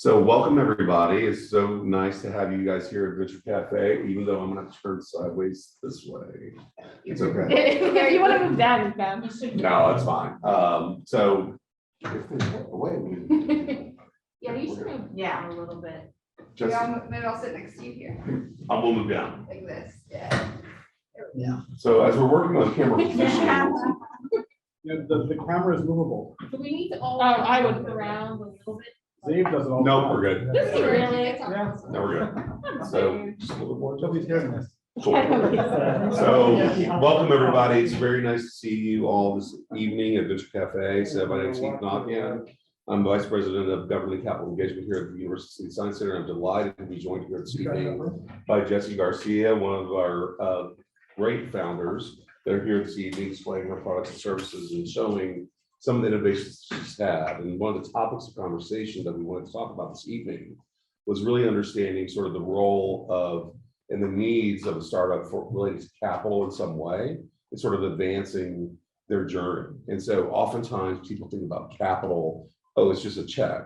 So welcome everybody. It's so nice to have you guys here at Venture Cafe, even though I'm not turned sideways this way. It's okay. You want to move down, you can. No, that's fine. So if they walk away, Yeah, you should move down a little bit. just, Maybe I'll sit next to you here, I will move down. like this, yeah. There we go. So as we're working on camera positioning, Yeah, the camera is movable. Do we need to all? Oh, I would move around a little bit. Zabe does it all. no, we're good. This is really. Yeah. No, we're good. So just a little more. Nobody's hearing this. Cool. So welcome everybody. It's very nice to see you all this evening at Venture Cafe. So my name is Heath Naquin. I'm Vice President of Government Capital Engagement here at the University Science Center. I'm delighted to be joined here this evening by Jessie Garcia, one of our great founders that are here this evening, displaying her products and services and showing some of the innovations she's had. And one of the topics of conversation that we wanted to talk about this evening was really understanding sort of the role of and the needs of a startup for related to capital in some way, and sort of advancing their journey. And so oftentimes people think about capital, oh, it's just a check.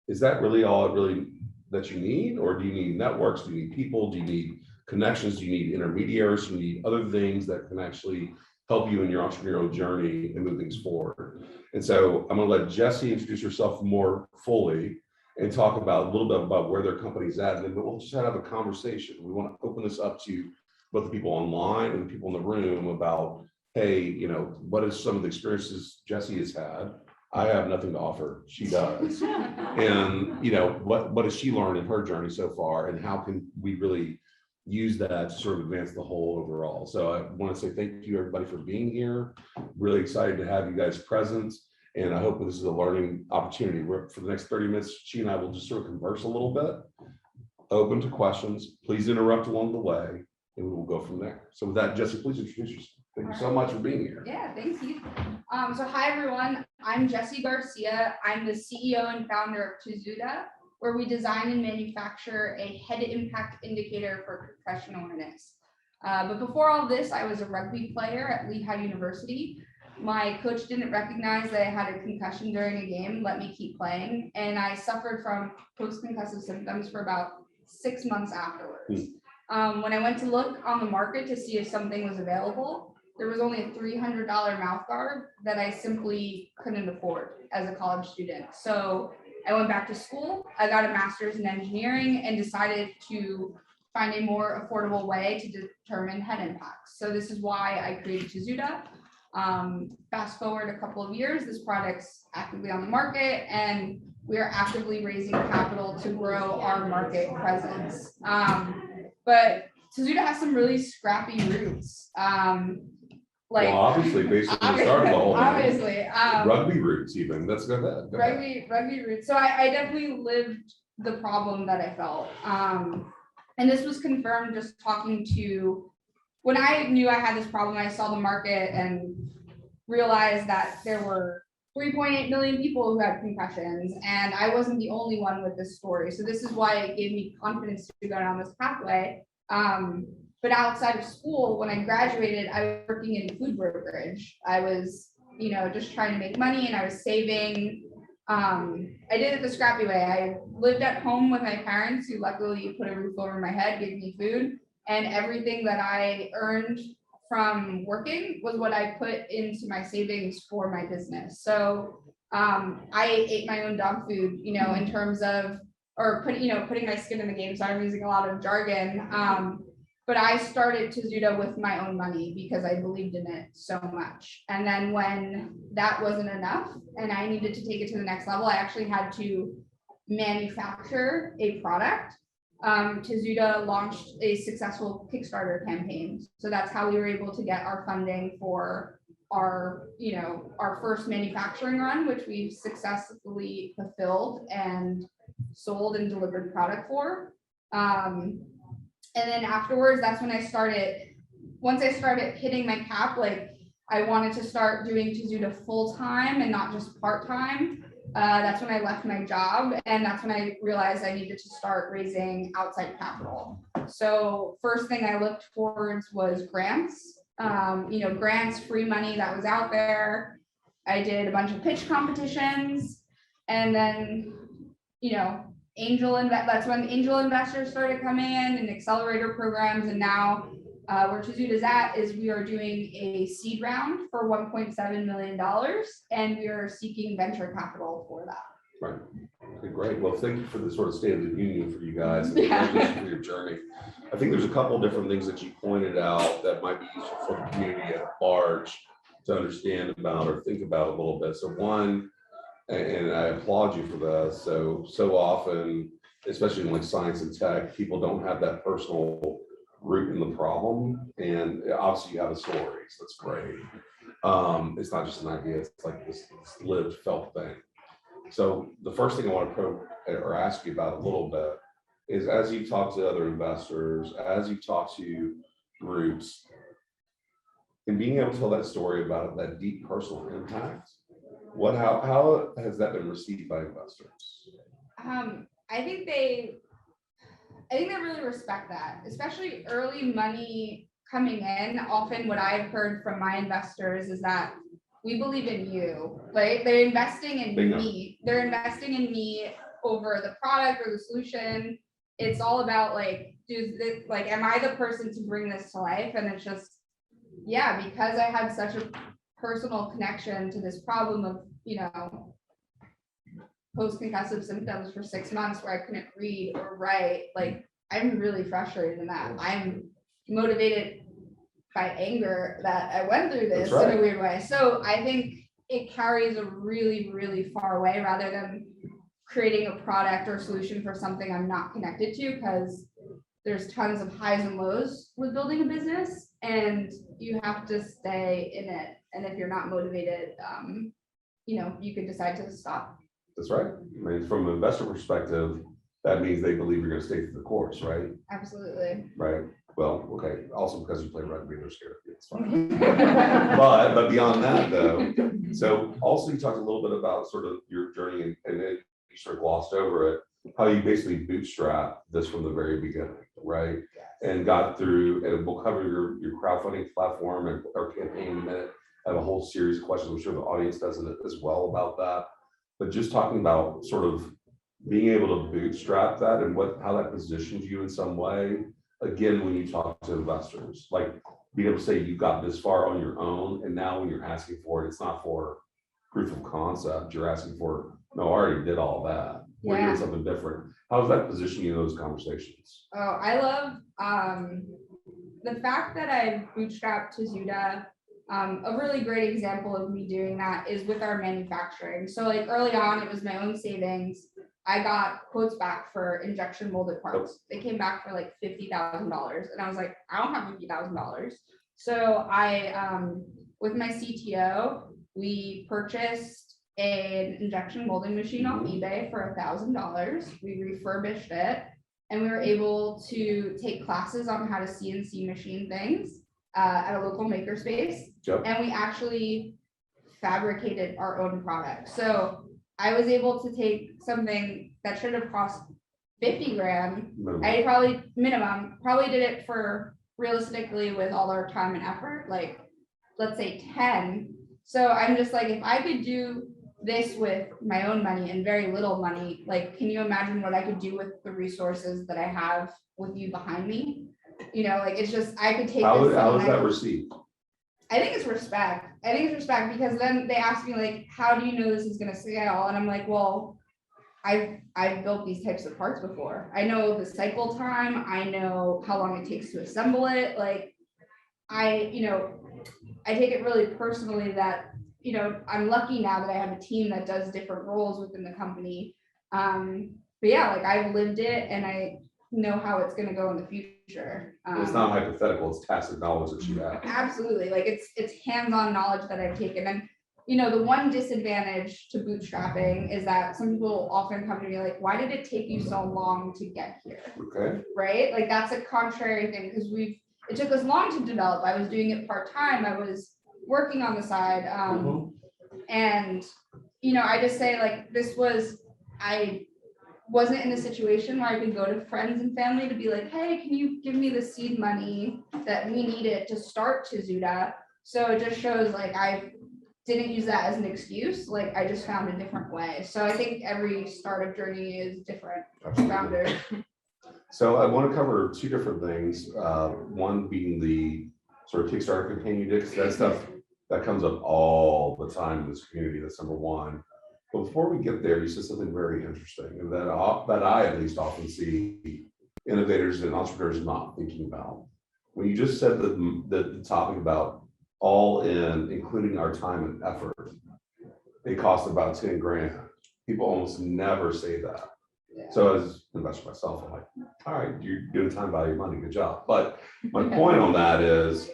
Is that really all it really that you need? Or do you need networks? Do you need people? Do you need connections? Do you need intermediaries? Do you need other things that can actually help you in your entrepreneurial journey and move things forward? And so I'm going to let Jessie introduce herself more fully and talk about a little bit about where their company's at, and then we'll just have a conversation. We want to open this up to both the people online and the people in the room about, hey, you know, what is some of the experiences Jessie has had? I have nothing to offer, she does. And you know, what has she learned in her journey so far, and how can we really use that to sort of advance the whole overall? So I want to say thank you everybody for being here. Really excited to have you guys present. And I hope this is a learning opportunity where for the next 30 minutes, she and I will just sort of converse a little bit, open to questions. Please interrupt along the way, and we will go from there. So with that, Jessie, please introduce yourself. Thank you so much for being here. Yeah, thanks, Heath. So hi, everyone. I'm Jessie Garcia. I'm the CEO and founder of Tozuda, where we design and manufacture a head impact indicator for concussion awareness. But before all this, I was a rugby player at Lehigh University. My coach didn't recognize that I had a concussion during a game, let me keep playing, and I suffered from post-concussive symptoms for about 6 months afterwards. When I went to look on the market to see if something was available, there was only a $300 mouth guard that I simply couldn't afford as a college student. So I went back to school, I got a master's in engineering, and decided to find a more affordable way to determine head impacts. So this is why I created Tozuda. Fast forward a couple of years, this product's actively on the market, and we are actively raising capital to grow our market presence. But Tozuda has some really scrappy roots. Like, Well, obviously, basically, the start of the whole thing. obviously, Rugby roots, even. Let's go ahead. Go ahead. rugby roots. So I definitely lived the problem that I felt. And this was confirmed just talking to, when I knew I had this problem, I saw the market and realized that there were 3.8 million people who had concussions, and I wasn't the only one with this story. So this is why it gave me confidence to go down this pathway. But outside of school, when I graduated, I was working in food brokerage. I was, you know, just trying to make money, and I was saving. I did it the scrappy way. I lived at home with my parents, who luckily put a roof over my head, gave me food, and everything that I earned from working was what I put into my savings for my business. So I ate my own dog food, you know, in terms of, or putting my skin in the game. So I'm using a lot of jargon. But I started Tozuda with my own money because I believed in it so much. And then when that wasn't enough and I needed to take it to the next level, I actually had to manufacture a product. Tozuda launched a successful Kickstarter campaign. So that's how we were able to get our funding for our first manufacturing run, which we've successfully fulfilled and sold and delivered product for. And then afterwards, that's when once I started hitting my cap, like I wanted to start doing Tozuda full time and not just part time. That's when I left my job, and that's when I realized I needed to start raising outside capital. So first thing I looked towards was grants, grants, free money that was out there. I did a bunch of pitch competitions, and then, that's when angel investors started coming in and accelerator programs. And now where Tozuda's at is we are doing a seed round for $1.7 million, and we are seeking venture capital for that. Right. Okay, great. Well, thank you for the sort of state of the union for you guys and Yeah. congratulations for your journey. I think there's a couple of different things that you pointed out that might be useful for the community at large to understand about or think about a little bit. So one, and I applaud you for that. So often, especially in like science and tech, people don't have that personal root in the problem. And obviously you have a story, so that's great. It's not just an idea, it's like this lived, felt thing. So the first thing I want to probe or ask you about a little bit is, as you talk to other investors, as you talk to groups, and being able to tell that story about that deep personal impact, how has that been received by investors? I think they really respect that, especially early money coming in. Often what I've heard from my investors is that we believe in you, like they're investing in me. They're investing in me over the product or the solution. It's all about like, am I the person to bring this to life? And it's just, yeah, because I had such a personal connection to this problem of, post-concussive symptoms for 6 months where I couldn't read or write. Like, I'm really frustrated in that. I'm motivated by anger that I went through this in a weird way. So I think it carries a really, really far way rather than creating a product or solution for something I'm not connected to, because there's tons of highs and lows with building a business and you have to stay in it. And if you're not motivated, you could decide to stop. That's right. I mean, from an investor perspective, that means they believe you're going to stay through the course, right? Absolutely. Right. Well, okay. Also, because you play rugby, they're scared of you. It's fine. but beyond that, though, so also you talked a little bit about sort of your journey, and then you sort of glossed over it, how you basically bootstrapped this from the very beginning, right? And got through, and we'll cover your crowdfunding platform and our campaign in a minute. I have a whole series of questions. I'm sure the audience does as well about that. But just talking about sort of being able to bootstrap that and how that positions you in some way. Again, when you talk to investors, like being able to say you got this far on your own, and now when you're asking for it, it's not for proof of concept. You're asking for, no, I already did all that. We're doing something different. How does that position you in those conversations? Oh, I love the fact that I bootstrapped Tozuda. A really great example of me doing that is with our manufacturing. So like early on, it was my own savings. I got quotes back for injection molded parts. They came back for like $50,000. And I was like, I don't have $50,000. So I, with my CTO, we purchased an injection molding machine off eBay for $1,000. We refurbished it and we were able to take classes on how to CNC machine things at a local makerspace. Yep. And we actually fabricated our own product. So I was able to take something that should have cost 50 grand. I probably did it for, realistically, with all our time and effort, like let's say 10. So I'm just like, if I could do this with my own money and very little money, like, can you imagine what I could do with the resources that I have with you behind me? Like, it's just, I could take how this. How is that received? I think it's respect. Because then they ask me like, how do you know this is going to scale? And I'm like, well, I've built these types of parts before. I know the cycle time. I know how long it takes to assemble it. Like, I take it really personally that, I'm lucky now that I have a team that does different roles within the company. But yeah, like I've lived it and I know how it's going to go in the future. It's not hypothetical, it's tacit knowledge that you have. Absolutely. Like it's hands-on knowledge that I've taken. And the one disadvantage to bootstrapping is that some people often come to me like, why did it take you so long to get here? Okay. Right? Like that's a contrary thing, because it took us long to develop. I was doing it part-time. I was working on the side. And I just say like, I wasn't in a situation where I could go to friends and family to be like, hey, can you give me the seed money that we needed to start Tozuda? So it just shows like I've didn't use that as an excuse. Like I just found a different way. So I think every startup journey is different for founders. So I want to cover two different things. One being the sort of Kickstarter campaign you did, because that stuff that comes up all the time in this community. That's number one. But before we get there, you said something very interesting, and that I at least often see innovators and entrepreneurs not thinking about. When you just said the topic about all in, including our time and effort, it costs about 10 grand. People almost never say that. Yeah. So as an investor myself, I'm like, all right, you're doing time value of money, good job. But my point on that is,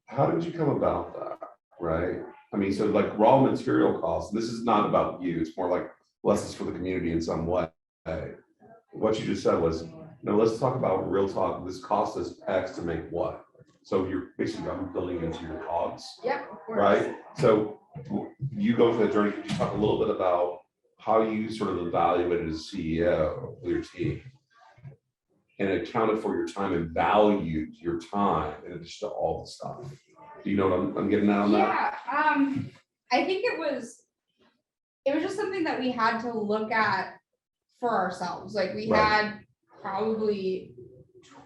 how did you come about that, right? I mean, so like raw material costs, this is not about you, it's more like lessons for the community in some way. What you just said was, let's talk about real talk. This costs us X to make what? So you're basically building into your costs, Yep, of course. right? So you go through the journey. Could you talk a little bit about how you sort of evaluated as CEO with your team and accounted for your time and valued your time in addition to all the stuff? Do you know what I'm getting at on that? Yeah, I think it was just something that we had to look at for ourselves. Like we Right. had probably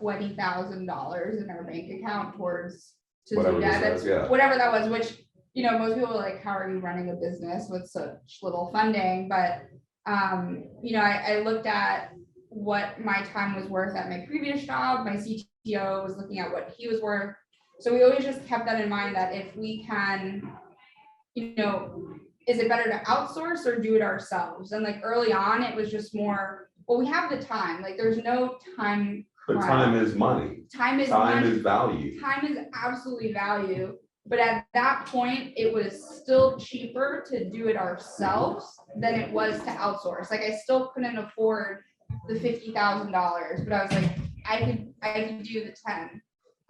$20,000 in our bank account towards Whatever Tozuda, this is, yeah. whatever that was, which, most people are like, how are you running a business with such little funding? But, I looked at what my time was worth at my previous job. My CTO was looking at what he was worth. So we always just kept that in mind, that if we can, is it better to outsource or do it ourselves? And like early on, it was just more, well, we have the time, like there's no time. But time is money. Time is Time money. is value. Time is absolutely value. But at that point, it was still cheaper to do it ourselves than it was to outsource. Like I still couldn't afford the $50,000, but I was like, I could do the 10.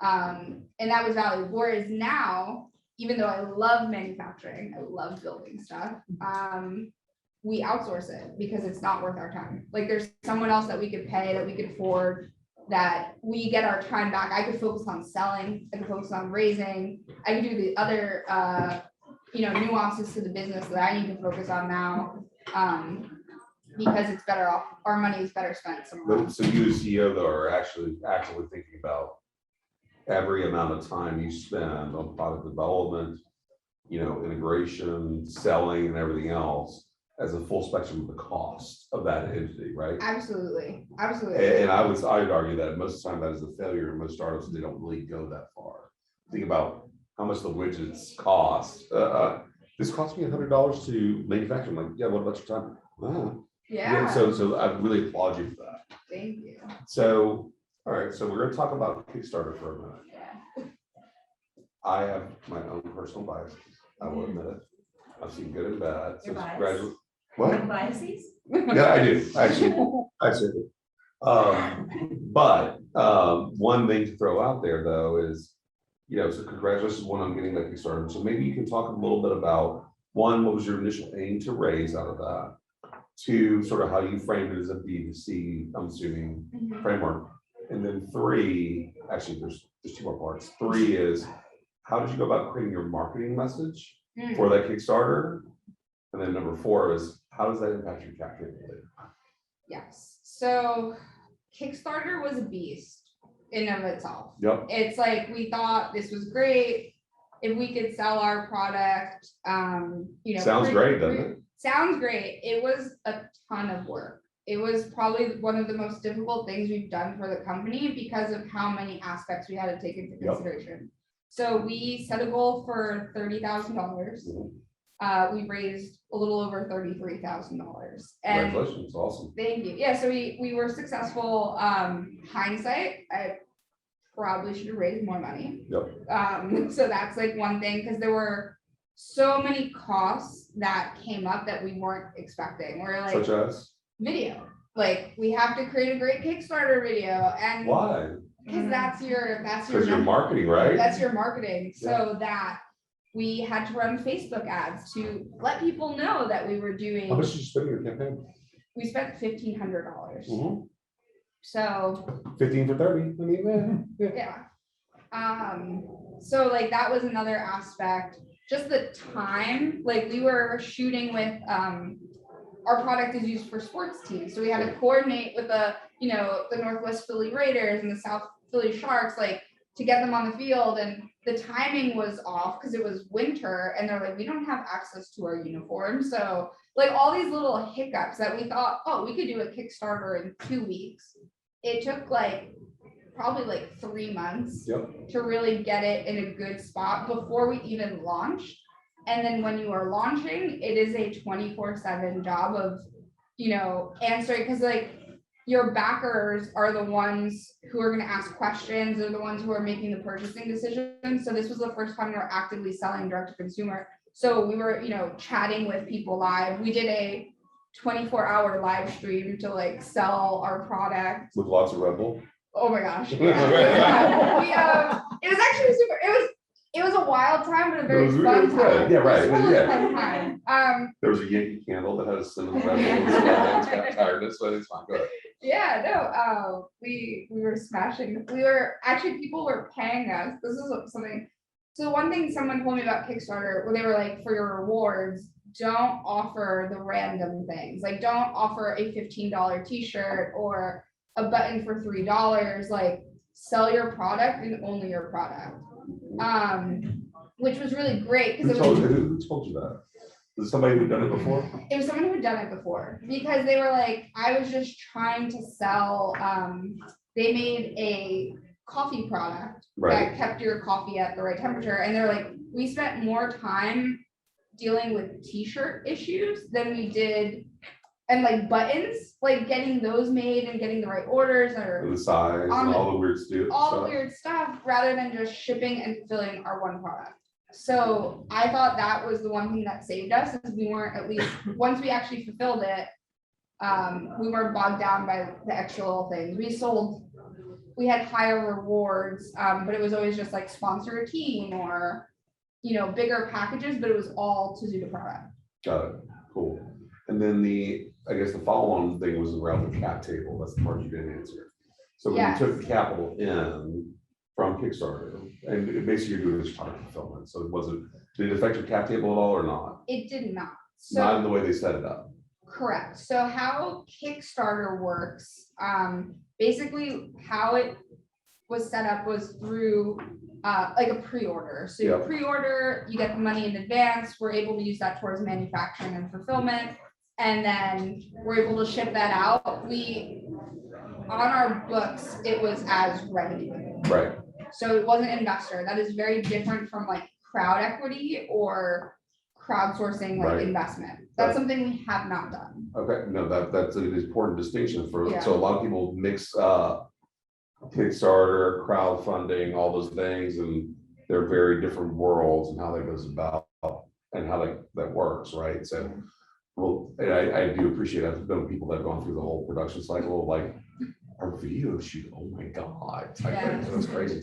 And that was value. Whereas now, even though I love manufacturing, I love building stuff, we outsource it because it's not worth our time. Like there's someone else that we could pay, that we could afford, that we get our time back. I could focus on selling, I could focus on raising, I could do the other, nuances to the business that I need to focus on now, because it's better off, our money is better spent somewhere else. So you as CEO though are actually actively thinking about every amount of time you spend on product development, integration, selling, and everything else as a full spectrum of the cost of that entity, right? Absolutely, absolutely. And I'd argue that most of the time that is a failure in most startups. They don't really go that far. Think about how much the widgets cost. This cost me $100 to manufacture. I'm like, yeah, what about your time? Yeah. So I really applaud you for that. Thank you. So, all right, so we're going to talk about Kickstarter for a minute. Yeah. I have my own personal biases. I will admit it. I've seen good and bad. Your bias? Graduate. You What? have biases? Yeah, I do. Actually, but one thing to throw out there though is, so congratulations on getting that Kickstarter. So maybe you can talk a little bit about one, what was your initial aim to raise out of that? Two, sort of how you framed it as a B2C, I'm assuming, framework. And then three, actually there's two more parts. Three is, how did you go about creating your marketing message for that Kickstarter? And then number four is, how does that impact your cap capability? Yes. So Kickstarter was a beast in of itself. Yep. It's like, we thought this was great. If we could sell our product, Sounds great, doesn't it? Sounds great. It was a ton of work. It was probably one of the most difficult things we've done for the company because of how many aspects we had to take into consideration. So we set a goal for $30,000. We raised a little over $33,000. Congratulations, awesome. Thank you. Yeah, so we were successful. Hindsight, I probably should have raised more money. Yep. So that's like one thing, because there were so many costs that came up that we weren't expecting. We're like, Such as? Video. Like we have to create a great Kickstarter video, and Why? because that's your Because you're marketing, right? That's your marketing. So that we had to run Facebook ads to let people know that we were doing. How much did you spend in your campaign? We spent $1,500. Mm-hmm. So 15 for 30. I mean, yeah. So like that was another aspect. just the time, like we were shooting with, our product is used for sports teams. So we had to coordinate with the Northwest Philly Raiders and the South Philly Sharks, like to get them on the field. And the timing was off because it was winter and they're like, we don't have access to our uniforms. So like all these little hiccups that we thought, oh, we could do a Kickstarter in 2 weeks. It took probably 3 months to really get it in a good spot before we even launched. And then when you are launching, it is a 24/7 job of, answering, because your backers are the ones who are going to ask questions. They're the ones who are making the purchasing decisions. So this was the first time we were actively selling direct to consumer. So we were, chatting with people live. We did a 24-hour live stream to sell our product. With lots of Red Bull. Oh my gosh. Yeah. It was actually super. It was a wild time, but a very fun time. Yeah, right. It was a fun time. There was a Yankee candle that had a cinnamon Red Bull. It's got tiredness, so it's fine. Go ahead. Yeah, no, we were smashing. People were paying us. This is something. So one thing someone told me about Kickstarter, where they were like, for your rewards, don't offer the random things. Like, don't offer a $15 t-shirt or a button for $3. Like, sell your product and only your product. Which was really great because Who told you that? Was it somebody who'd done it before? It was someone who had done it before, because they were like, I was just trying to sell. They made a coffee product that kept your coffee at the right temperature, and they're like, we spent more time dealing with t-shirt issues than we did, and buttons, getting those made and getting the right orders or the size and all the weird stuff. The weird stuff, rather than just shipping and fulfilling our one product. So I thought that was the one thing that saved us, is we weren't, at least once we actually fulfilled it, we weren't bogged down by the extra little things. We had higher rewards, but it was always just sponsor a team or, bigger packages, but it was all Tozuda product. Got it. Cool. And then I guess the follow-on thing was around the cap table. That's the part you didn't answer. So when you took the capital in from Kickstarter, and basically you're doing this product fulfillment. So did it affect your cap table at all or not? It did not. Not in the way they set it up. Correct. So how Kickstarter works, basically how it was set up was through a pre-order. So you pre-order, you get the money in advance. We're able to use that towards manufacturing and fulfillment. And then we're able to ship that out. On our books, it was as revenue. Right. So it wasn't investor. That is very different from crowd equity or crowdsourcing investment. That's something we have not done. Okay, no, that's an important distinction so a lot of people mix Kickstarter, crowdfunding, all those things, and they're very different worlds and how that goes about and how that works, right? So, well, and I do appreciate I've known people that have gone through the whole production cycle, our video shoot. Oh my God, that's crazy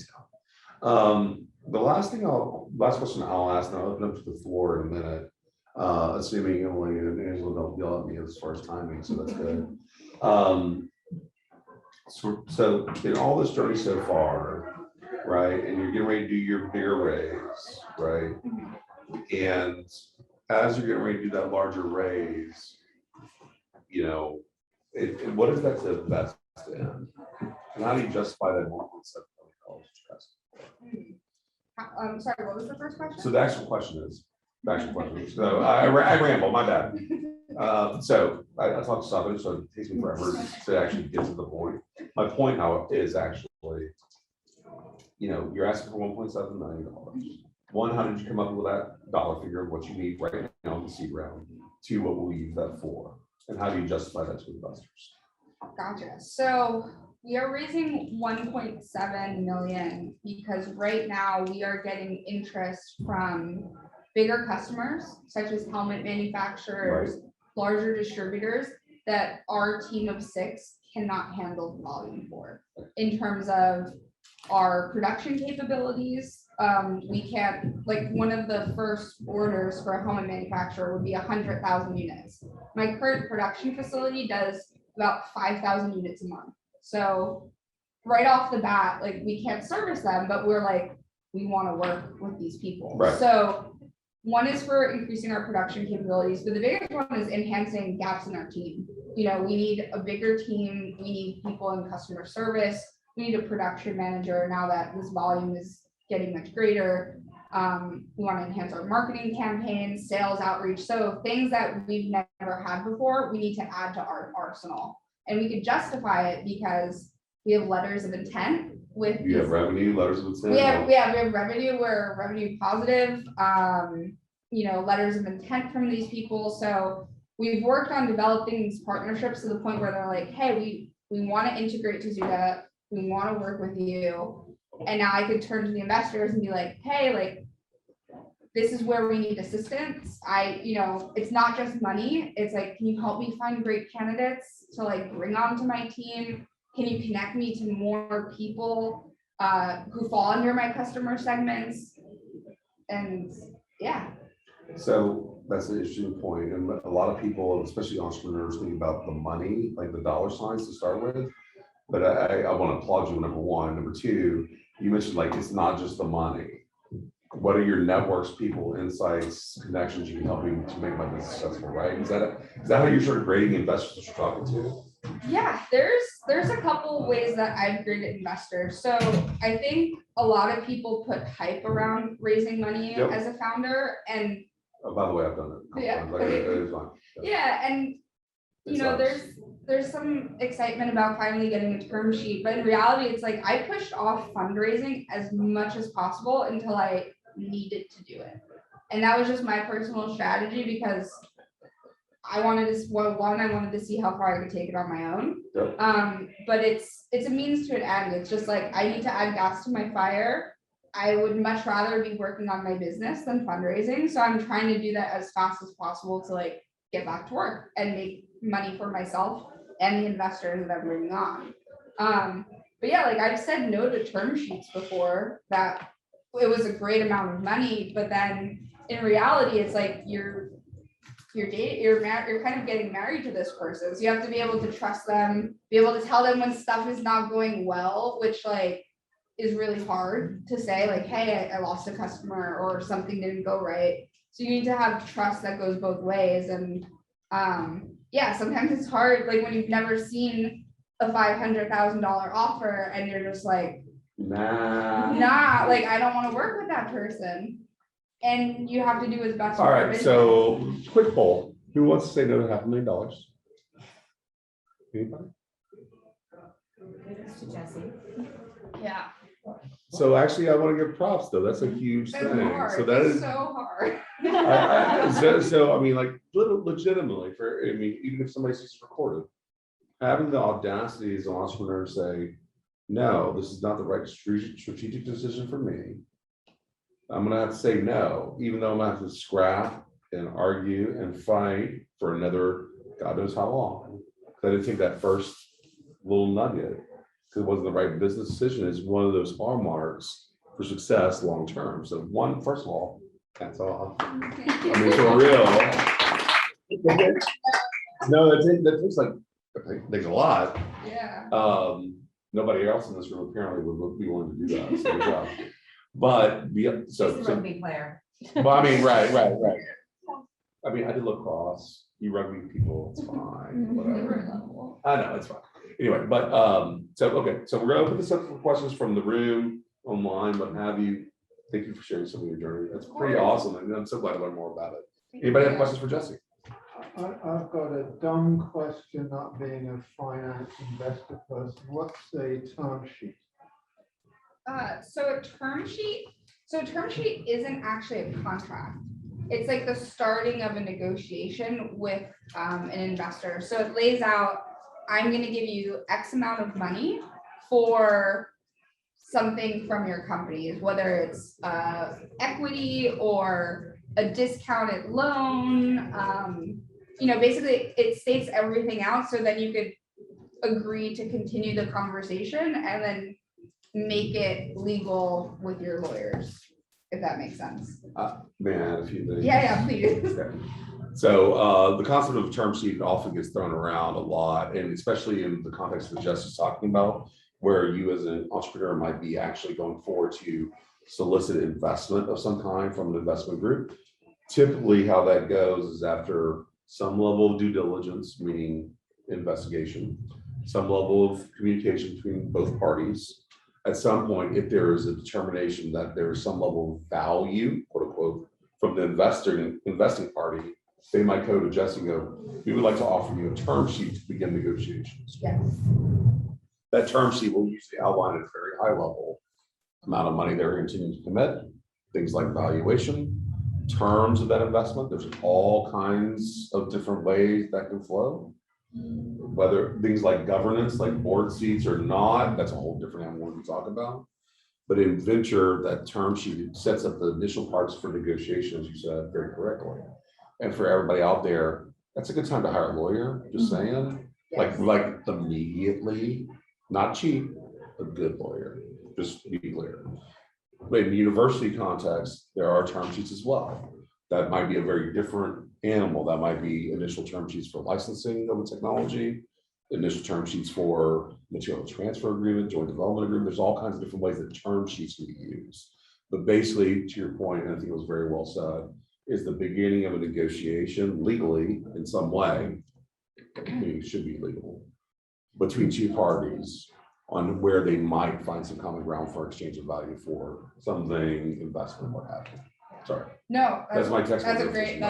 town. The last question I'll ask, and I'll open up to the floor in a minute, assuming Emily and Angela don't yell at me as far as timing, so that's good. So in all this journey so far, right, and you're getting ready to do your bigger raise, right? And as you're getting ready to do that larger raise, what is that to invest in? And how do you justify that $1.7 million? Sorry, what was the first question? So the actual question is, so I ramble, my bad. So I talk to somebody, so it takes me forever to actually get to the point. My point now is actually, you're asking for $1.7 million. One, how did you come up with that dollar figure of what you need right now in the seed round? Two, what will you use that for? And how do you justify that to investors? Gotcha. So we are raising 1.7 million because right now we are getting interest from bigger customers, such as helmet manufacturers, larger distributors, that our team of 6 cannot handle the volume for. In terms of our production capabilities, we can't, one of the first orders for a helmet manufacturer would be 100,000 units. My current production facility does about 5,000 units a month. So right off the bat, we can't service them, but we're we want to work with these people. Right. So one is for increasing our production capabilities, but the biggest one is enhancing gaps in our team. We need a bigger team. We need people in customer service. We need a production manager now that this volume is getting much greater. We want to enhance our marketing campaigns, sales outreach. So things that we've never had before, we need to add to our arsenal. And we could justify it because we have letters of intent with. You have revenue, letters of intent? We have revenue, we're revenue positive, letters of intent from these people. So we've worked on developing these partnerships to the point where they're like, hey, we want to integrate Tozuda, we want to work with you. And now I could turn to the investors and be like, hey, like, this is where we need assistance. It's not just money. It's like, can you help me find great candidates to like bring onto my team? Can you connect me to more people who fall under my customer segments? And yeah. So that's an interesting point. And a lot of people, especially entrepreneurs, think about the money, like the dollar signs to start with. But I want to applaud you, number one. Number two, you mentioned like it's not just the money. What are your networks, people, insights, connections you can help me to make my business successful, right? Is that how you're sort of grading investors that you're talking to? Yeah, there's a couple of ways that I've graded investors. So I think a lot of people put hype around raising money as a founder. And oh, by the way, I've done it. Yeah. Like, it is fine. Yeah, and there's some excitement about finally getting a term sheet, but in reality, it's like I pushed off fundraising as much as possible until I needed to do it. And that was just my personal strategy because I wanted to see how far I could take it on my own. Yep. But it's a means to an end. It's just like I need to add gas to my fire. I would much rather be working on my business than fundraising. So I'm trying to do that as fast as possible to like get back to work and make money for myself and the investors that I'm bringing on. But yeah, like I've said no to term sheets before that it was a great amount of money, but then in reality, it's like you're kind of getting married to this person. So you have to be able to trust them, be able to tell them when stuff is not going well, which like is really hard to say, like, hey, I lost a customer or something didn't go right. So you need to have trust that goes both ways. And sometimes it's hard, like when you've never seen a $500,000 offer and you're just like, nah, like I don't want to work with that person. And you have to do as best. All right, so quick poll. Who wants to say no to $500,000? Anybody? To Jessie. Yeah. So actually, I want to give props though. That's a huge It's thing. hard. So that It's is so hard. so I mean, like legitimately, even if somebody sees it's recorded, having the audacity as an entrepreneur to say, no, this is not the right strategic decision for me. I'm gonna have to say no, even though I'm gonna have to scrap and argue and fight for another God knows how long. I didn't take that first little nugget because it wasn't the right business decision. Is one of those hallmarks for success long term. So one, first of all, that's off. I mean, for real. No, that takes like takes a lot. Yeah. Nobody else in this room apparently would be willing to do that. So good job. But so Rugby player. well, I mean, right. I mean, I did lacrosse. You rugby people, it's fine. Whatever. I know it's fine. Anyway, but so we're gonna open this up for questions from the room, online, what have you. Thank you for sharing some of your journey. That's pretty awesome, and I'm so glad to learn more about it. Anybody have questions for Jessie? I've got a dumb question, not being a finance investor person. What's a term sheet? So a term sheet isn't actually a contract. It's like the starting of a negotiation with an investor. So it lays out, I'm going to give you X amount of money for something from your company, whether it's equity or a discounted loan. Basically it states everything out so then you could agree to continue the conversation and then make it legal with your lawyers, if that makes sense. May I add a few things? Yeah, please. Okay. So the concept of term sheet often gets thrown around a lot, and especially in the context that Jesse's talking about, where you as an entrepreneur might be actually going forward to solicit investment of some kind from an investment group. typically how that goes is after some level of due diligence, meaning investigation, some level of communication between both parties. At some point, if there is a determination that there is some level of value, quote unquote, from the investing party, they might go to Jessie and go, we would like to offer you a term sheet to begin negotiations. Yes. That term sheet will usually outline at a very high level amount of money they're intending to commit, things like valuation, terms of that investment. There's all kinds of different ways that can flow. Whether things like governance, like board seats or not, that's a whole different animal we talk about. But in venture, that term sheet sets up the initial parts for negotiations, you said very correctly. And for everybody out there, that's a good time to hire a lawyer, just saying, Yes. like immediately, not cheap, a good lawyer, just to be clear. But in the university context, there are term sheets as well. That might be a very different animal. That might be initial term sheets for licensing of a technology, initial term sheets for material transfer agreement, joint development agreement. There's all kinds of different ways that term sheets can be used. But basically, to your point, and I think it was very well said, is the beginning of a negotiation legally in some way, it should be legal, between two parties on where they might find some common ground for exchange of value for something, investment, what have you. Sorry, No, that's my text. that's a great.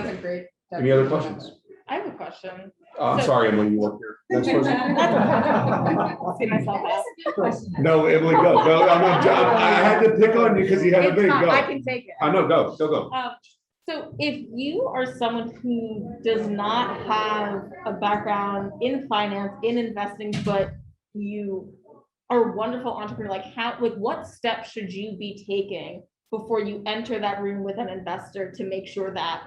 Any other questions? I have a question. I'm sorry, Emily, you work here. Next person. See myself out. No, Emily, go. I had to pick on you because you had a It's big fine, go. I can take it. I know, go. So if you are someone who does not have a background in finance, in investing, but you are a wonderful entrepreneur, like what steps should you be taking before you enter that room with an investor to make sure that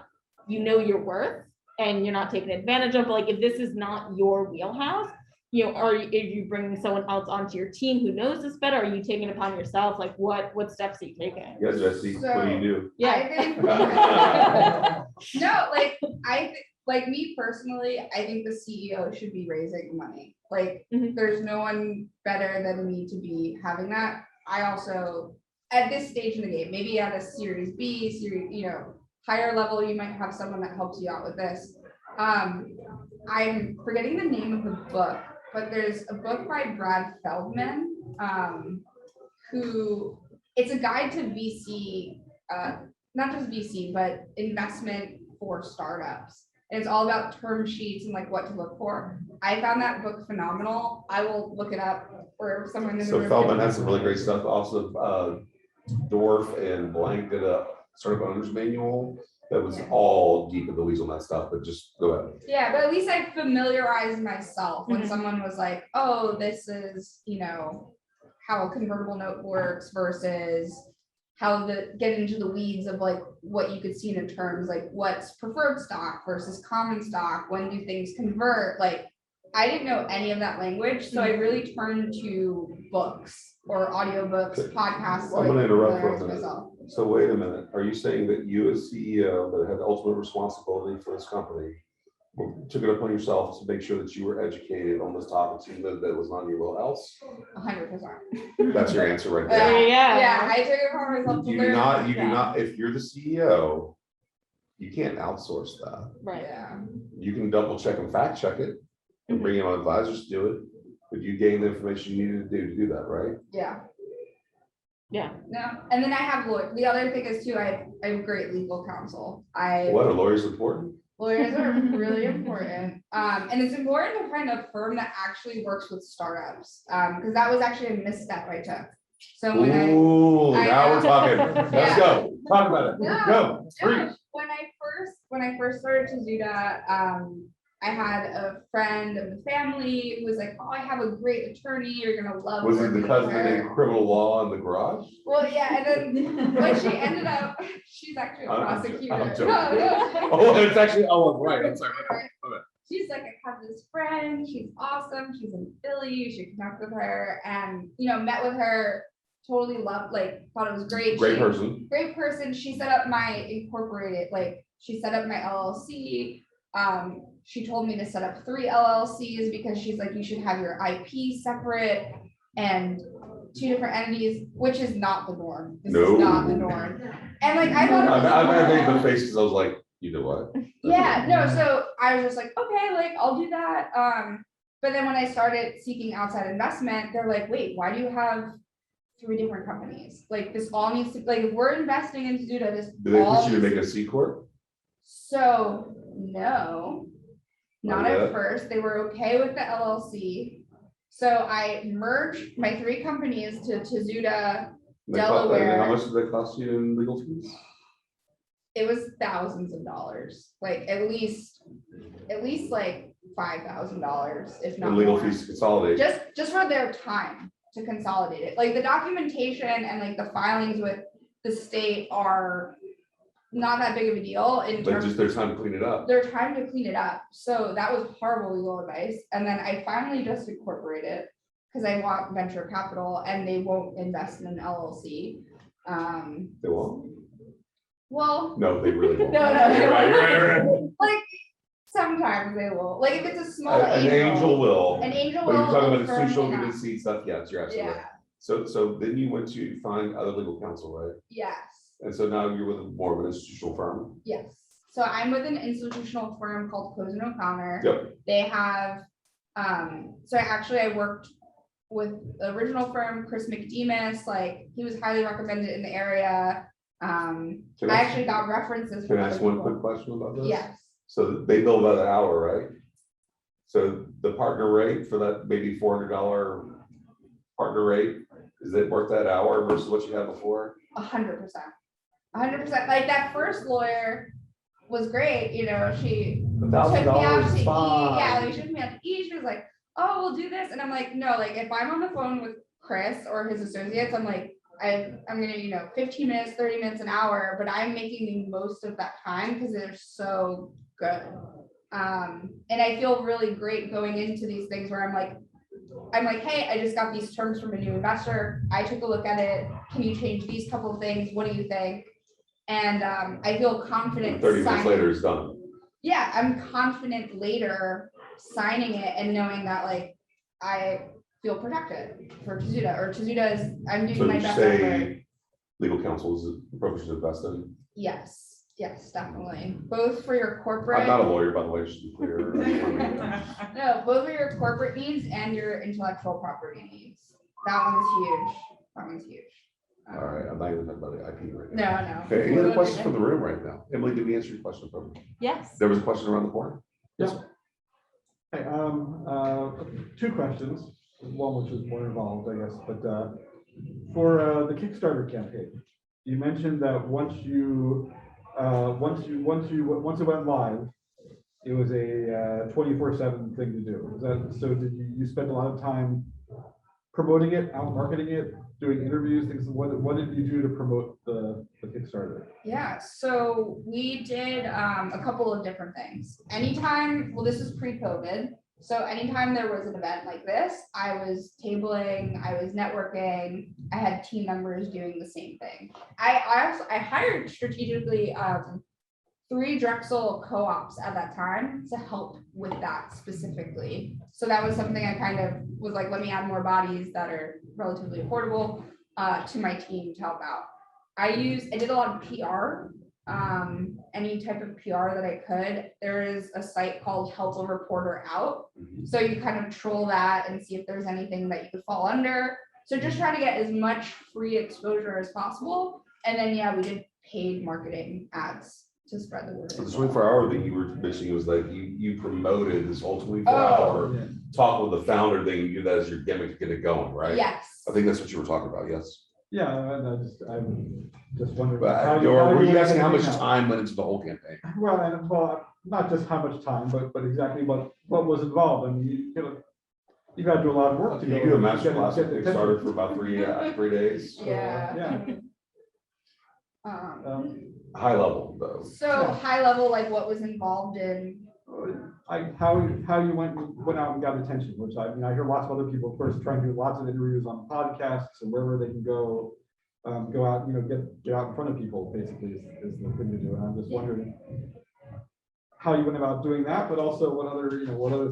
you know your worth and you're not taken advantage of? But like, if this is not your wheelhouse, if you bringing someone else onto your team who knows this better, are you taking it upon yourself? Like what steps are you taking? Yes, Jessie, what do you do? I think like me personally, I think the CEO should be raising money. Like there's no one better than me to be having that. I also, at this stage in the game, maybe at a series B, higher level, you might have someone that helps you out with this. I'm forgetting the name of the book, but there's a book by Brad Feldman, who it's a guide to VC, not just VC, but investment for startups. And it's all about term sheets and like what to look for. I found that book phenomenal. I will look it up or someone in the So room. Feldman has some really great stuff. Also, Dorf and Blank did a startup owner's manual that was all deep in the weeds on that stuff, but just go ahead. Yeah, but at least I familiarized myself when someone was like, oh, this is, how a convertible note works versus how get into the weeds of like what you could see in terms, like what's preferred stock versus common stock, when do things convert? Like I didn't know any of that language, so I really turned to books or audiobooks, podcasts. I'm gonna interrupt for a minute. myself. So wait a minute, are you saying that you as CEO that had the ultimate responsibility for this company took it upon yourself to make sure that you were educated on this topic, even though that was not your wheelhouse? 100%. That's your answer right there. Yeah, I took it upon myself to You learn. do not, if you're the CEO, you can't outsource that. Right. Yeah. You can double check and fact check it and bring in advisors to do it, but you gain the information you need to do that, right? Yeah. Yeah. No, and then I have the other thing is too, I have great legal counsel. What, are lawyers important? Lawyers are really important. And it's important to find a firm that actually works with startups. Because that was actually a misstep I took. So when Ooh, I now we're talking. Let's Yeah. go. Talk about it. No, Go. Breathe. when I first started Tozuda, I had a friend of the family who was like, oh, I have a great attorney, you're gonna love Was it working because with they her." did criminal law in the garage? Well, yeah, and then when she ended up, she's actually a I'm prosecutor. joking. No. Oh, it's actually, right. I'm sorry. She's like, I have this friend, she's awesome, she's in Philly, you should connect with her, and met with her, totally loved, thought it was great. Great person. Great person. She set up my she set up my LLC. She told me to set up 3 LLCs because she's like, you should have your IP separate and 2 different entities, which is not the norm. This is not the norm. And I thought I made the face because I was like, You know what? Yeah, no, so I was just like, okay, like, I'll do that. But then when I started seeking outside investment, they're like, wait, why do you have 3 different companies? Like, this all needs to, like, if we're investing in Tozuda, this Do they all push you to needs make a C corp? So, no, not Not at yet? first. They were okay with the LLC. So I merged my 3 companies to Tozuda. And how Delaware. much did that cost you in legal fees? It was thousands of dollars, like at least like $5,000, if not And legal more. fees to consolidate. Just for their time to consolidate it. Like the documentation and like the filings with the state are not that big of a deal in But terms. just their time to clean it up. They're trying to clean it up. So that was horrible legal advice. And then I finally just incorporated because I want venture capital and they won't invest in an LLC. They won't. Well, No, they really won't. No, You're right, you're right. like sometimes they will. Like if it's a small An angel will. An angel But will. you're talking about firm institutional may not. committee seat stuff, yes, you're absolutely right. Yeah, So then you went to find other legal counsel, right? yes, And so now you're with more of an institutional firm. yes. So I'm with an institutional firm called Cozen O'Connor. Yep. They have, so I worked with the original firm, Chris McDemus, like he was highly recommended in the area. I actually got references. Can from I ask other one people. quick question about this? Yes, So they bill by the hour, right? So the partner rate for that maybe $400 partner rate, is it worth that hour versus what you had before? 100%. 100%. Like that first lawyer was great, you know, she took me out $1,000 to is eat. fine. Yeah, like she took me out to eat. She was like, oh, we'll do this. And I'm like, no, like if I'm on the phone with Chris or his associates, I'm like, I'm gonna, you know, 15 minutes, 30 minutes, an hour, but I'm making the most of that time because they're so good. And I feel really great going into these things where I'm like, hey, I just got these terms from a new investor. I took a look at it. Can you change these couple of things? What do you think? And I feel confident. 30 minutes signing- later it's done. Yeah, I'm confident later signing it and knowing that like I feel protected for Tozuda, or Tozuda is, I'm doing So my you best effort. say legal counsel is a profession to invest in? Yes, definitely. Both for your corporate. I'm not a lawyer, by the way, just to be clear. No, both for your corporate needs and your intellectual property needs. That one's huge. All right, I'm not even talking about the IP right now. No. Okay, any other questions from the room right now? Emily, did we answer your question from? Yes. There was a question around the corner? Yeah. Hey, 2 questions, one which is more involved, I guess, but for the Kickstarter campaign, you mentioned that once it went live, it was a 24/7 thing to do. Is that so? Did you spend a lot of time promoting it, out marketing it, doing interviews, things? What did you do to promote the Kickstarter? Yeah, so we did a couple of different things. Anytime, well, this is pre-COVID. So anytime there was an event like this, I was tabling, I was networking, I had team members doing the same thing. I hired strategically 3 Drexel co-ops at that time to help with that specifically. So that was something I kind of was like, let me add more bodies that are relatively affordable to my team to help out. I did a lot of PR, any type of PR that I could. There is a site called Help a Reporter Out. So you kind of troll that and see if there's anything that you could fall under. So just try to get as much free exposure as possible. And then, yeah, we did paid marketing ads to spread the word. So the 24-hour thing you were mentioning was like you promoted this whole 24-hour talk with the founder thing. You do that as your gimmick to get it going, right? Yes. I think that's what you were talking about. Yes. Yeah, and I'm just wondering. But were you asking how much time went into the whole campaign? Well, not just how much time, but exactly what was involved. I mean, you got to do a lot of work to Can you go. do a and master get- class get at the Kickstarter attention. for about 3 days? Yeah. Yeah. High level though. So Yeah. high level, like what was involved in. How you went out and got attention, which I hear lots of other people, of course, trying to do lots of interviews on podcasts and wherever they can go out, get out in front of people, basically is the thing to do. And I'm just wondering how you went about doing that, but also what other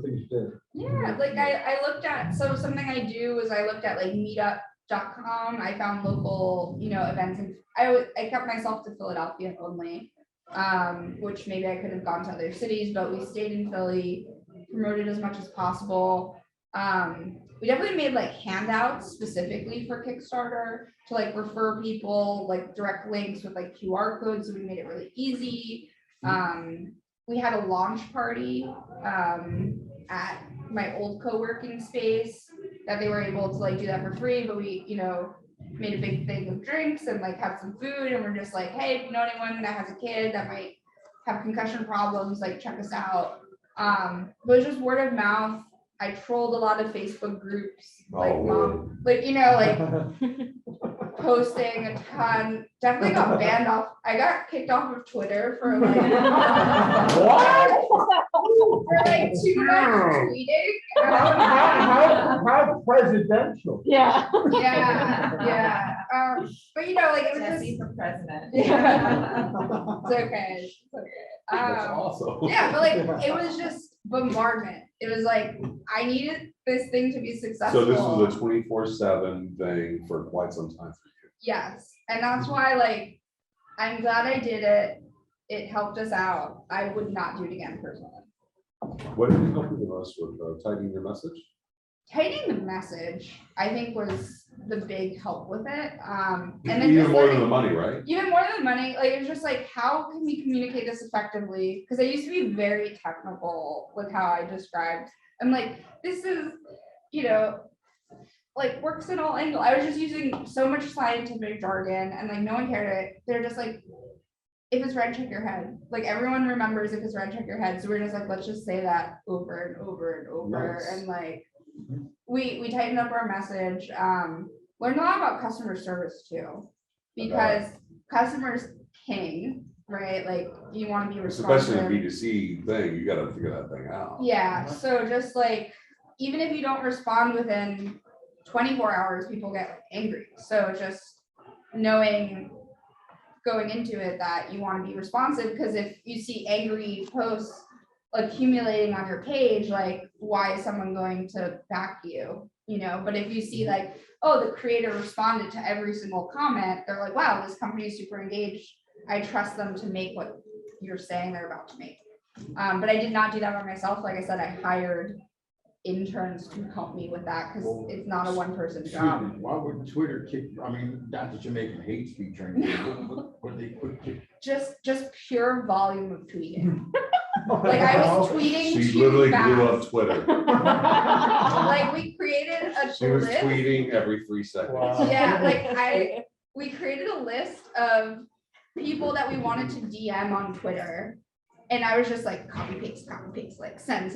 things you did. Yeah, like I looked at, so something I do is I looked at like meetup.com. I found local, events, and I kept myself to Philadelphia only. which maybe I could have gone to other cities, but we stayed in Philly, promoted as much as possible. We definitely made like handouts specifically for Kickstarter to like refer people, like direct links with like QR codes, so we made it really easy. We had a launch party at my old co-working space that they were able to like do that for free, but we, made a big thing of drinks and like have some food, and we're just like, hey, if you know anyone that has a kid that might have concussion problems, like check us out. But it's just word of mouth. I trolled a lot of Facebook groups, like posting a ton. Definitely got banned off. I got kicked off of Twitter for like for like too much tweeting. How presidential. Yeah. Yeah. But like it was Jessie just for president. yeah. It's okay. It's okay. That's awesome. Yeah, but like it was just bombardment. It was like I needed this thing to be successful. So this was a 24/7 thing for quite some time for you. Yes, and that's why like I'm glad I did it. It helped us out. I would not do it again personally. What did you help you the most with typing your message? Typing the message, I think, was the big help with it. And then Even just, more like, than the money, right? even more than money, like it was just like, how can we communicate this effectively? Because I used to be very technical with how I described. I'm like, this is, like works in all angles. I was just using so much scientific jargon, and like no one cared it. They're just like, if it's red, check your head. Like everyone remembers if it's red, check your head. So we're just like, let's just say that over and over and over. Nice. And like we tightened up our message. Learned a lot about customer service too, because customers king, right? Like you want to be responsive. Especially a B2C thing, you gotta figure that thing out. Yeah. So just like, even if you don't respond within 24 hours, people get angry. So just knowing going into it that you want to be responsive, because if you see angry posts accumulating on your page, like why is someone going to back you? But if you see like, oh, the creator responded to every single comment, they're like, wow, this company is super engaged. I trust them to make what you're saying they're about to make. But I did not do that by myself. Like I said, I hired interns to help me with that, because it's not a one-person job. Why would Twitter kick, not that you're making hate speech or anything, what they put kick? Just pure volume of tweeting. Like I was tweeting She too literally fast. blew up Twitter. Like we created a She was list. tweeting every 3 seconds. Wow. Yeah, we created a list of people that we wanted to DM on Twitter. And I was just like copy paste, like send,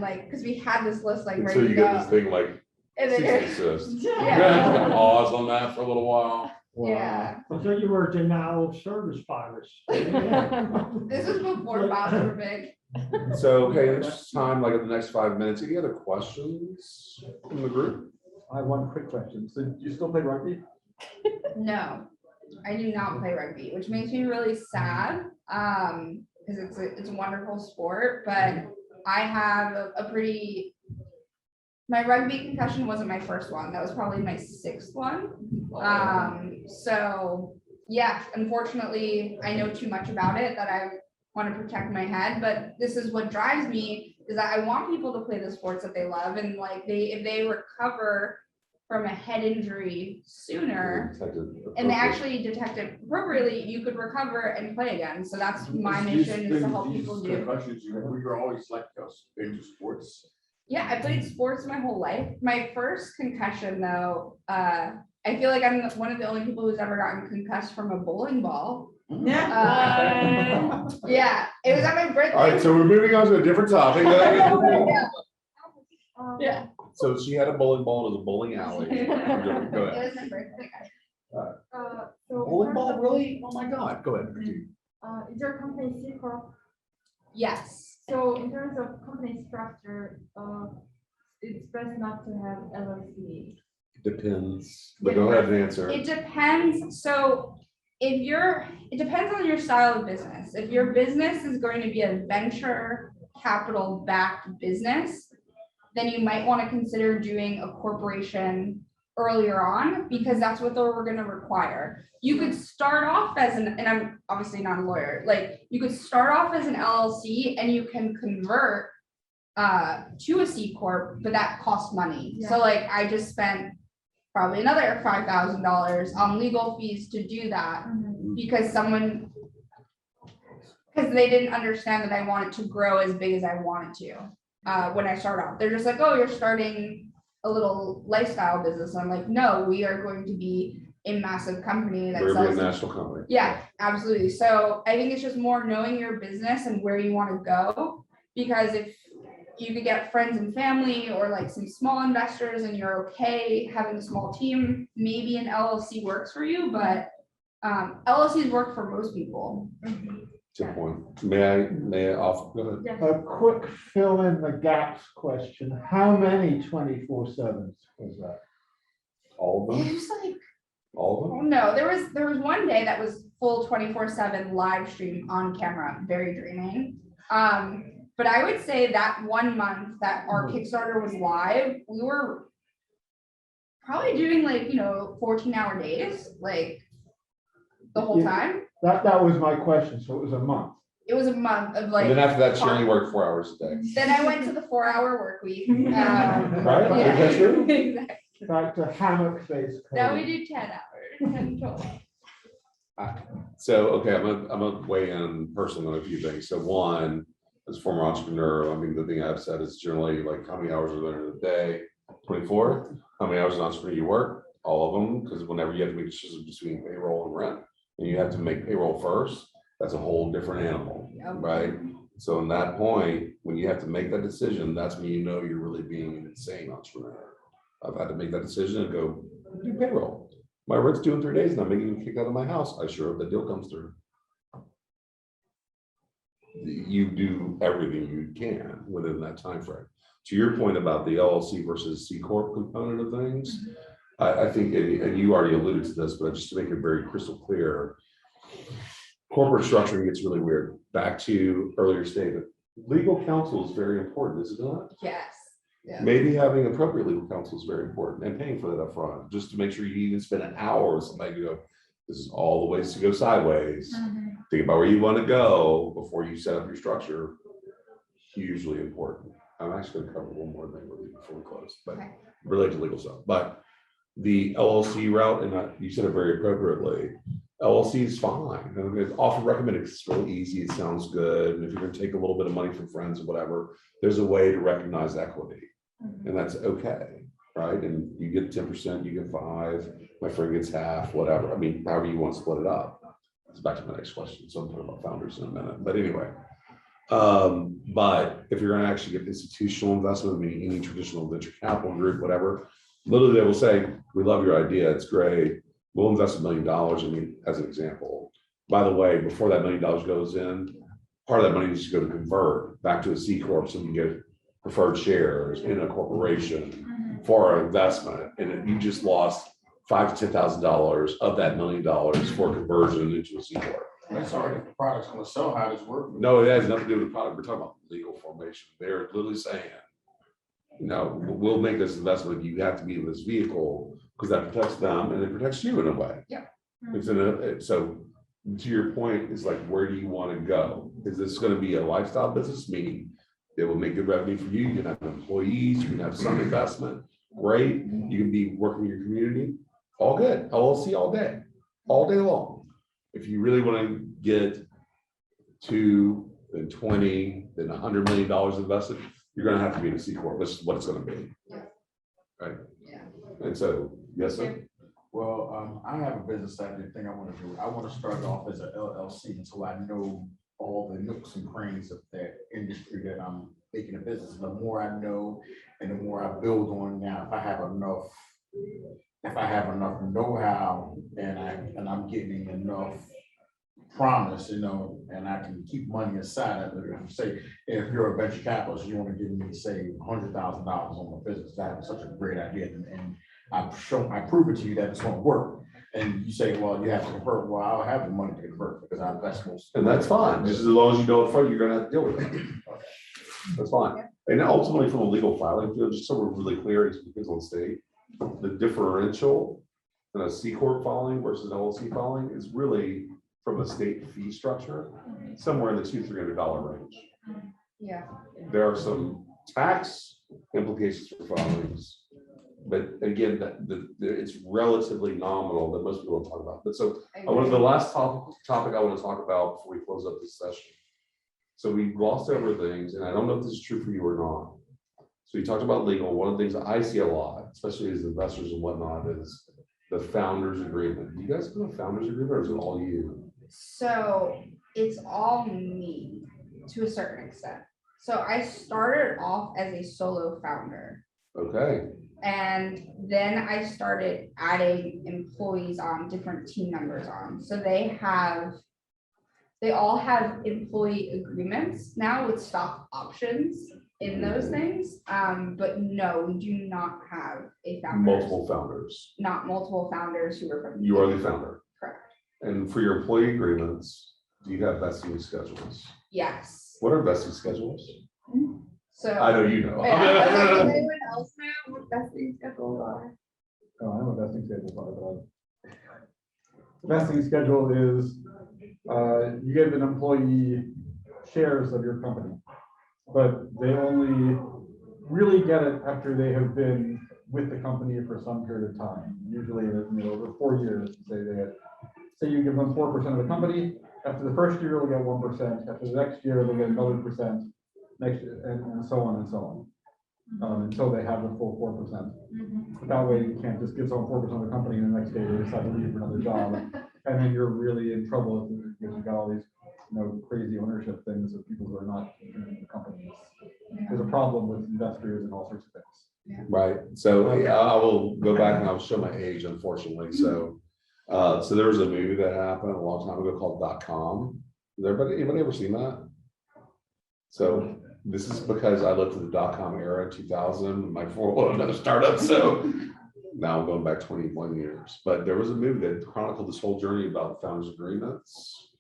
like, because we had this list like ready Until to you go. get this thing like And cease then and desist. Yeah. Pause on that for a little while. Yeah, So you were a denial of service virus. this was before bots were big. So, okay, this time, like in the next 5 minutes, any other questions from the group? I have one quick question. So do you still play rugby? No, I do not play rugby, which makes me really sad. Because it's a wonderful sport, but I have a pretty. My rugby concussion wasn't my first one. That was probably my 6th one. So yeah, unfortunately, I know too much about it that I want to protect my head. But this is what drives me, is that I want people to play the sports that they love, and like if they recover from a head injury sooner, and they actually detect it appropriately, you could recover and play again. So that's my mission, is to help people do. Concussions, you're always like us into sports. Yeah, I played sports my whole life. My first concussion though, I feel like I'm one of the only people who's ever gotten concussed from a bowling ball. Yeah. Yeah, it was at my birthday. All right, so we're moving on to a different topic. Yeah. So she had a bowling ball, it was a bowling alley. Go It ahead. was my birthday. Bowling ball, really? Oh my God, go ahead. Is your company C Corp? Yes. So in terms of company structure, it's best not to have LLC. Depends, but go ahead and answer. It depends. So it depends on your style of business. If your business is going to be a venture capital backed business, then you might want to consider doing a corporation earlier on, because that's what they were gonna require. You could start off as an, and I'm obviously not a lawyer, like, you could start off as an LLC and you can convert to a C corp, but that costs money. So like, I just spent probably another $5,000 on legal fees to do that, because they didn't understand that I wanted to grow as big as I wanted to. When I start off, they're just like, oh, you're starting a little lifestyle business. I'm like, no, we are going to be a massive company that We're gonna be sells. a national company. Yeah, absolutely. So I think it's just more knowing your business and where you want to go, because if you could get friends and family or like some small investors and you're okay having a small team, maybe an LLC works for you, but LLCs work for most people. Good point. May I offer? Go ahead. Yeah. A quick fill in the gaps question. How many 24/7s was that? All of It them? was like, All of oh them? no, there was one day that was full 24/7 live stream on camera, very draining. But I would say that 1 month that our Kickstarter was live, we were probably doing like, 14-hour days, like the whole Yeah. time. That was my question. So it was a month. It was a month of And like, then after that, she only worked 4 hours a day. then I went to the 4-hour work week. Right? Yeah. Is that true? Exactly. Back to hammock-based Now we code. do 10 hours, 10, 12. So, okay, I'm gonna weigh in personally on a few things. So one, as a former entrepreneur, I mean, the thing I've said is generally like, how many hours are there in a day? 24. How many hours as an entrepreneur you work? All of them, because whenever you have to make decisions between payroll and rent, and you have to make payroll first, that's a whole different animal, Yep. right? So in that point, when you have to make that decision, that's when you know you're really being an insane entrepreneur. I've had to make that decision and go, do payroll. My rent's due in 3 days and I'm making you kicked out of my house. I sure hope the deal comes through. You do everything you can within that time frame. To your point about the LLC versus C Corp component of things, I think, and you already alluded to this, but just to make it very crystal clear, corporate structuring gets really weird. Back to earlier statement, legal counsel is very important, is it not? Yes. Yeah. Maybe having appropriate legal counsel is very important, and paying for that upfront, just to make sure you even spend an hour with somebody to go, this is all the ways to go sideways. Think about where you want to go before you set up your structure. Hugely important. I'm actually going to cover one more thing with you before we close, but Okay. related to legal stuff. But the LLC route, and you said it very appropriately, LLC is fine. And it's often recommended because it's really easy. It sounds good. And if you're going to take a little bit of money from friends or whatever, there's a way to recognize equity. And that's okay, right? And you get 10%, you get 5%, my friend gets half, whatever. I mean, however you want to split it up. That's back to my next question. So I'm talking about founders in a minute. But anyway, but if you're going to actually get institutional investment, meaning any traditional venture capital group, whatever, literally they will say, we love your idea, it's great. We'll invest $1 million in you as an example. By the way, before that $1 million goes in, part of that money needs to go to convert back to a C Corp so you can get preferred shares in a corporation for our investment. And you just lost $5,000 to $10,000 of that $1 million for conversion into a C Corp. That's already the product's gonna sell, how does it work? No, it has nothing to do with the product. We're talking about legal formation. They're literally saying, we'll make this investment. You have to be in this vehicle because that protects them and it protects you in a way. Yeah. It's so to your point, it's like, where do you want to go? Is this going to be a lifestyle business? Meaning it will make good revenue for you. You can have employees, you can have some investment. Great. You can be working in your community. All good. LLC all day long. If you really want to get to then 20, then $100 million invested, you're going to have to be in a C Corp. This is what it's going to be. Right. Yeah. And so, yes, sir. Well, I have a business that I think I want to do. I want to start off as an LLC until I know all the nooks and crannies of that industry that I'm making a business. And the more I know and the more I build on now, if I have enough know-how and I'm getting enough promise, and I can keep money aside. Say, if you're a venture capitalist, you want to give me, say, $100,000 on my business, that's such a great idea. And I prove it to you that it's going to work. And you say, well, you have to convert. Well, I'll have the money to convert because I invest most. And that's fine. Just as long as you know up front, you're going to have to deal with it. That's fine. And ultimately, from a legal filing field, just so we're really clear, it depends on state. the differential in a C Corp filing versus an LLC filing is really from a state fee structure, somewhere in the $200-300 range. Yeah. There are some tax implications for filings, but again, it's relatively nominal that most people don't talk about. But so I wanted the last topic I want to talk about before we close up this session. So we glossed over things, and I don't know if this is true for you or not. So you talked about legal. One of the things that I see a lot, especially as investors and whatnot, is the founders agreement. Do you guys have a founders agreement, or is it all you? So it's all me to a certain extent. So I started off as a solo founder, Okay. and then I started adding employees on, different team members on. So they all have employee agreements now with stock options in those things. But no, we do not have a founder. Multiple founders. Not multiple founders who are from. You are the founder. Correct. And for your employee agreements, do you have vesting schedules? Yes. What are vesting schedules? So. I know you know. Yeah. Does anyone else know what vesting schedules are? Oh, I know what vesting schedule is, but vesting schedule is, you give an employee shares of your company, but they only really get it after they have been with the company for some period of time. Usually, over 4 years, say you give them 4% of the company. After the first year, they'll get 1%. After the next year, they'll get another %. Next year, and so on and so on, until they have the full 4%. That way, you can't just give someone 4% of the company, and the next day they decide to leave for another job, and then you're really in trouble because you've got all these, crazy ownership things of people who are not in the company. There's a problem with investors and all sorts of things. Right. So I will go back and I'll show my age, unfortunately. So, so there was a movie that happened a long time ago called .com. Anybody ever seen that? So this is because I lived through the .com era in 2000, my 401 another startup. So now I'm going back 21 years. But there was a movie that chronicled this whole journey about founders agreements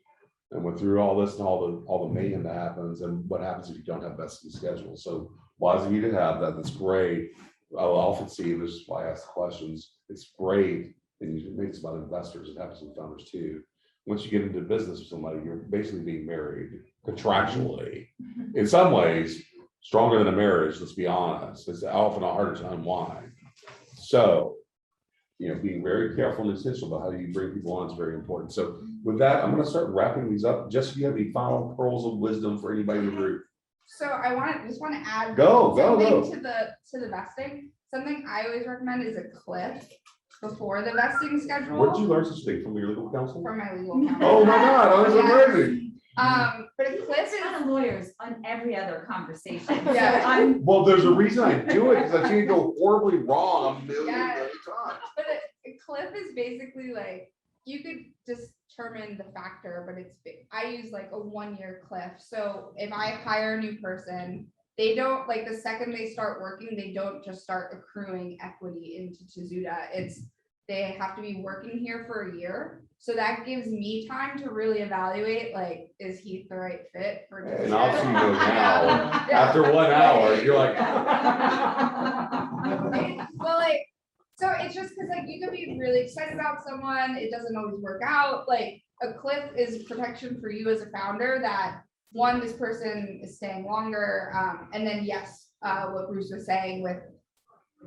and went through all this and all the mayhem that happens and what happens if you don't have vesting schedules. So wise of you to have that. That's great. I'll often see, and this is why I ask the questions. It's great, and you make this about investors. It happens with founders too. Once you get into business with somebody, you're basically being married contractually. In some ways, stronger than a marriage, let's be honest. It's often harder to unwind. So, being very careful and intentional about how you bring people on is very important. So with that, I'm going to start wrapping these up. Jess, do you have any final pearls of wisdom for anybody in the group? So I just want to add Go. to the vesting. Something I always recommend is a cliff before the vesting schedule. Where did you learn such thing from your legal counsel? From my legal counsel. Oh my God, that was amazing. But a cliff It's kind is of lawyers on every other conversation. Yeah. So I'm, Well, there's a reason I do it because I can't go horribly wrong a million times. but a cliff is basically like you could determine the factor, but I use like a 1-year cliff. So if I hire a new person, they don't, like, the second they start working, they don't just start accruing equity into Tozuda. They have to be working here for a year. So that gives me time to really evaluate, like, is Heath the right fit for Tozuda? And I'll see you now. After 1 hour, you're like. Well, like, so it's just because, like, you could be really excited about someone, it doesn't always work out. Like, a cliff is protection for you as a founder that, one, this person is staying longer, and then yes, what Bruce was saying with,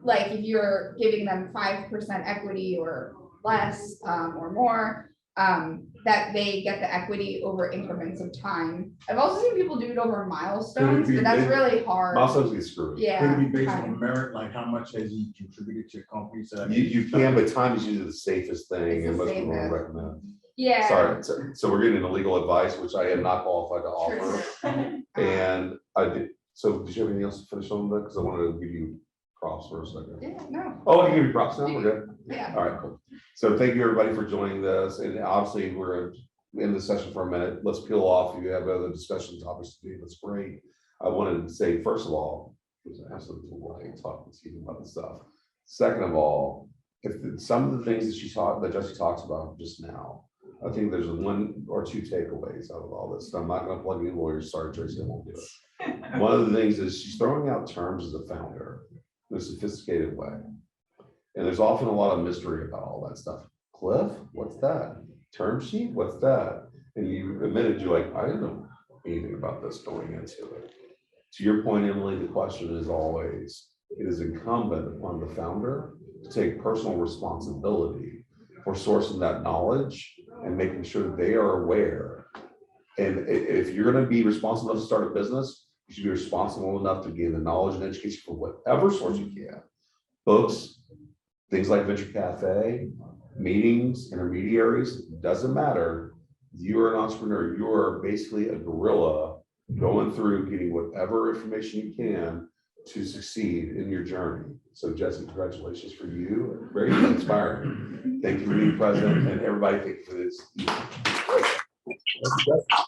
like, if you're giving them 5% equity or less, or more, that they get the equity over increments of time. I've also seen people do it over milestones, but that's really hard. Milestones get screwed. Yeah. Could it be based time. on merit, like how much has he contributed to your company? So You can, but time is usually the safest thing, It's the and most people don't safest. recommend. Yeah. Sorry, so we're getting into legal advice, which I am not qualified to offer. And I did, so did you have anything else to finish on that? Because I wanted to give you props for a second. Yeah, no, Oh, I can give you props now, we're good. yeah. All right, cool. So thank you, everybody, for joining this. And obviously, we're in the session for a minute. Let's peel off. If you have other discussion topics to do, that's great. I wanted to say, first of all, there's absolutely why I talk to Steve about this stuff. Second of all, some of the things that Jessie talks about just now, I think there's 1 or 2 takeaways out of all this. I'm not going to plug any lawyers. Sorry, Tracy, I won't do it. One of the things is she's throwing out terms as a founder in a sophisticated way. And there's often a lot of mystery about all that stuff. Cliff, what's that? Term sheet, what's that? And you admitted, you're like, I didn't know anything about this going into it. To your point, Emily, the question is always, it is incumbent upon the founder to take personal responsibility for sourcing that knowledge and making sure that they are aware. And if you're going to be responsible enough to start a business, you should be responsible enough to gain the knowledge and education from whatever source you can. Books, things like Venture Cafe, meetings, intermediaries, doesn't matter. You're an entrepreneur, you're basically a guerrilla going through getting whatever information you can to succeed in your journey. So Jessie, congratulations for you. Very inspiring. Thank you for being present, and everybody thank you for this.